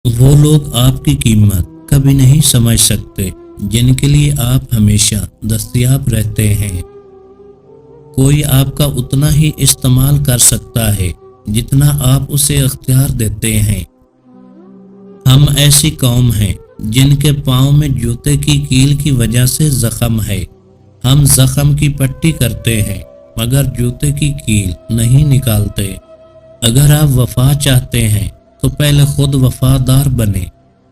وہ لوگ آپ کی قیمت کبھی نہیں سمجھ سکتے جن کے لیے آپ ہمیشہ دستیاب رہتے ہیں۔ کوئی آپ کا اتنا ہی استعمال کر سکتا ہے جتنا آپ اسے اختیار دیتے ہیں۔ ہم ایسی قوم ہیں جن کے پاؤں میں جوتے کی کیل کی وجہ سے زخم ہے۔ ہم زخم کی پٹی کرتے ہیں مگر جوتے کی کیل نہیں نکالتے۔ اگر آپ وفا چاہتے ہیں تو پہلے خود وفادار بنے۔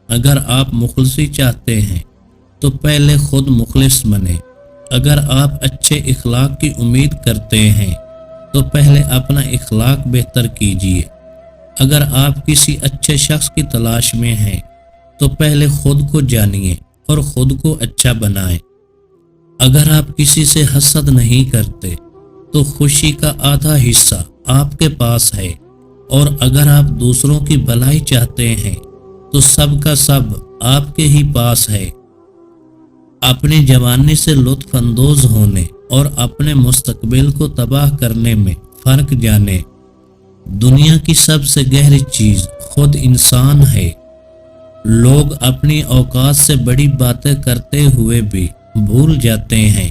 اگر آپ مخلصی چاہتے ہیں تو پہلے خود مخلص بنے۔ اگر آپ اچھے اخلاق کی امید کرتے ہیں تو پہلے اپنا اخلاق بہتر کیجیے۔ اگر آپ کسی اچھے شخص کی تلاش میں ہیں تو پہلے خود کو جانیے اور خود کو اچھا بنائیں۔ اگر آپ کسی سے حسد نہیں کرتے تو خوشی کا آدھا حصہ آپ کے پاس ہے، اور اگر آپ دوسروں کی بھلائی چاہتے ہیں تو سب کا سب آپ کے ہی پاس ہے۔ اپنی جوانی سے لطف اندوز ہونے اور اپنے مستقبل کو تباہ کرنے میں فرق جانیں۔ دنیا کی سب سے گہری چیز خود انسان ہے۔ لوگ اپنی اوقات سے بڑی باتیں کرتے ہوئے بھی بھول جاتے ہیں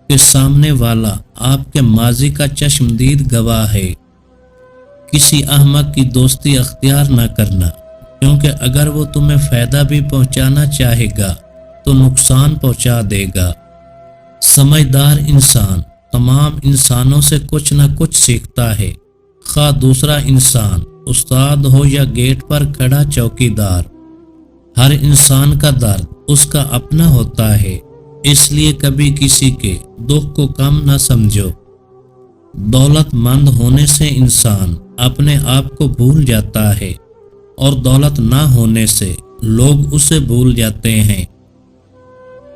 کہ سامنے والا آپ کے ماضی کا چشمدید گواہ ہے۔ کسی احمق کی دوستی اختیار نہ کرنا، کیونکہ اگر وہ تمہیں فائدہ بھی پہنچانا چاہے گا تو نقصان پہنچا دے گا۔ سمجھدار انسان تمام انسانوں سے کچھ نہ کچھ سیکھتا ہے، خواہ دوسرا انسان استاد ہو یا گیٹ پر کھڑا چوکیدار۔ ہر انسان کا درد اس کا اپنا ہوتا ہے، اس لیے کبھی کسی کے دکھ کو کم نہ سمجھو۔ دولت مند ہونے سے انسان اپنے آپ کو بھول جاتا ہے، اور دولت نہ ہونے سے لوگ اسے بھول جاتے ہیں۔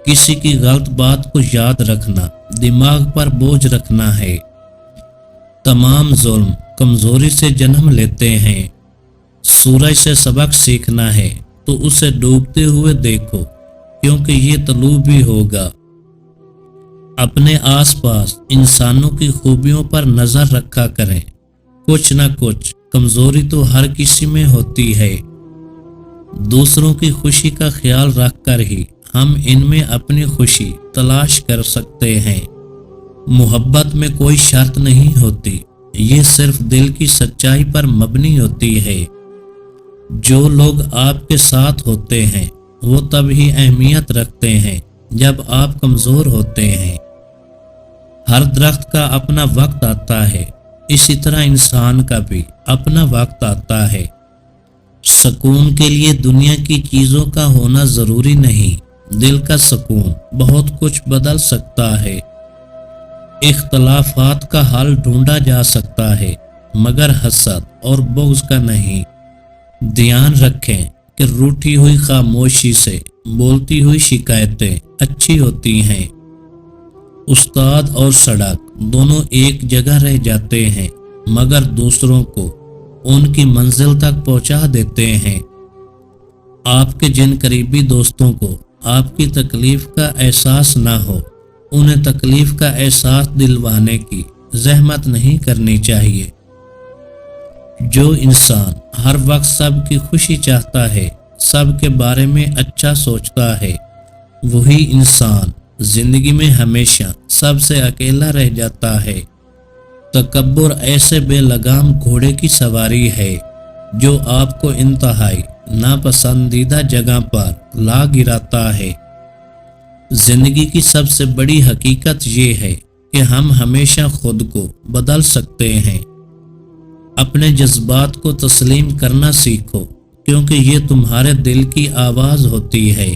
کسی کی غلط بات کو یاد رکھنا دماغ پر بوجھ رکھنا ہے۔ تمام ظلم کمزوری سے جنم لیتے ہیں۔ سورج سے سبق سیکھنا ہے تو اسے ڈوبتے ہوئے دیکھو، کیونکہ یہ طلوع بھی ہوگا۔ اپنے آس پاس انسانوں کی خوبیوں پر نظر رکھا کریں۔ کچھ نہ کچھ کمزوری تو ہر کسی میں ہوتی ہے۔ دوسروں کی خوشی کا خیال رکھ کر ہی ہم ان میں اپنی خوشی تلاش کر سکتے ہیں۔ محبت میں کوئی شرط نہیں ہوتی، یہ صرف دل کی سچائی پر مبنی ہوتی ہے۔ جو لوگ آپ کے ساتھ ہوتے ہیں وہ تب ہی اہمیت رکھتے ہیں جب آپ کمزور ہوتے ہیں۔ ہر درخت کا اپنا وقت آتا ہے، اسی طرح انسان کا بھی اپنا وقت آتا ہے۔ سکون کے لیے دنیا کی چیزوں کا ہونا ضروری نہیں، دل کا سکون بہت کچھ بدل سکتا ہے۔ اختلافات کا حل ڈھونڈا جا سکتا ہے مگر حسد اور بغض کا نہیں۔ دھیان رکھیں کہ روٹھی ہوئی خاموشی سے بولتی ہوئی شکایتیں اچھی ہوتی ہیں۔ استاد اور سڑک دونوں ایک جگہ رہ جاتے ہیں مگر دوسروں کو ان کی منزل تک پہنچا دیتے ہیں۔ آپ کے جن قریبی دوستوں کو آپ کی تکلیف کا احساس نہ ہو، انہیں تکلیف کا احساس دلوانے کی زحمت نہیں کرنی چاہیے۔ جو انسان ہر وقت سب کی خوشی چاہتا ہے، سب کے بارے میں اچھا سوچتا ہے، وہی انسان زندگی میں ہمیشہ سب سے اکیلا رہ جاتا ہے۔ تکبر ایسے بے لگام گھوڑے کی سواری ہے جو آپ کو انتہائی ناپسندیدہ جگہ پر لا گراتا ہے۔ زندگی کی سب سے بڑی حقیقت یہ ہے کہ ہم ہمیشہ خود کو بدل سکتے ہیں۔ اپنے جذبات کو تسلیم کرنا سیکھو، کیونکہ یہ تمہارے دل کی آواز ہوتی ہے۔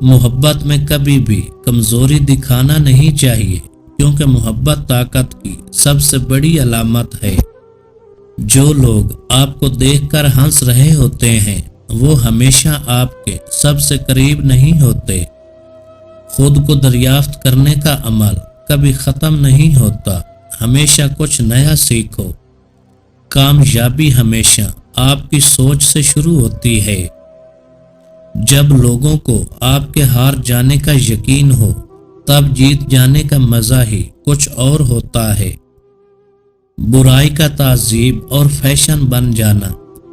محبت میں کبھی بھی کمزوری دکھانا نہیں چاہیے، کیونکہ محبت طاقت کی سب سے بڑی علامت ہے۔ جو لوگ آپ کو دیکھ کر ہنس رہے ہوتے ہیں وہ ہمیشہ آپ کے سب سے قریب نہیں ہوتے۔ خود کو دریافت کرنے کا عمل کبھی ختم نہیں ہوتا، ہمیشہ کچھ نیا سیکھو۔ کامیابی ہمیشہ آپ کی سوچ سے شروع ہوتی ہے۔ جب لوگوں کو آپ کے ہار جانے کا یقین ہو، تب جیت جانے کا مزہ ہی کچھ اور ہوتا ہے۔ برائی کا تہذیب اور فیشن بن جانا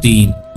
3,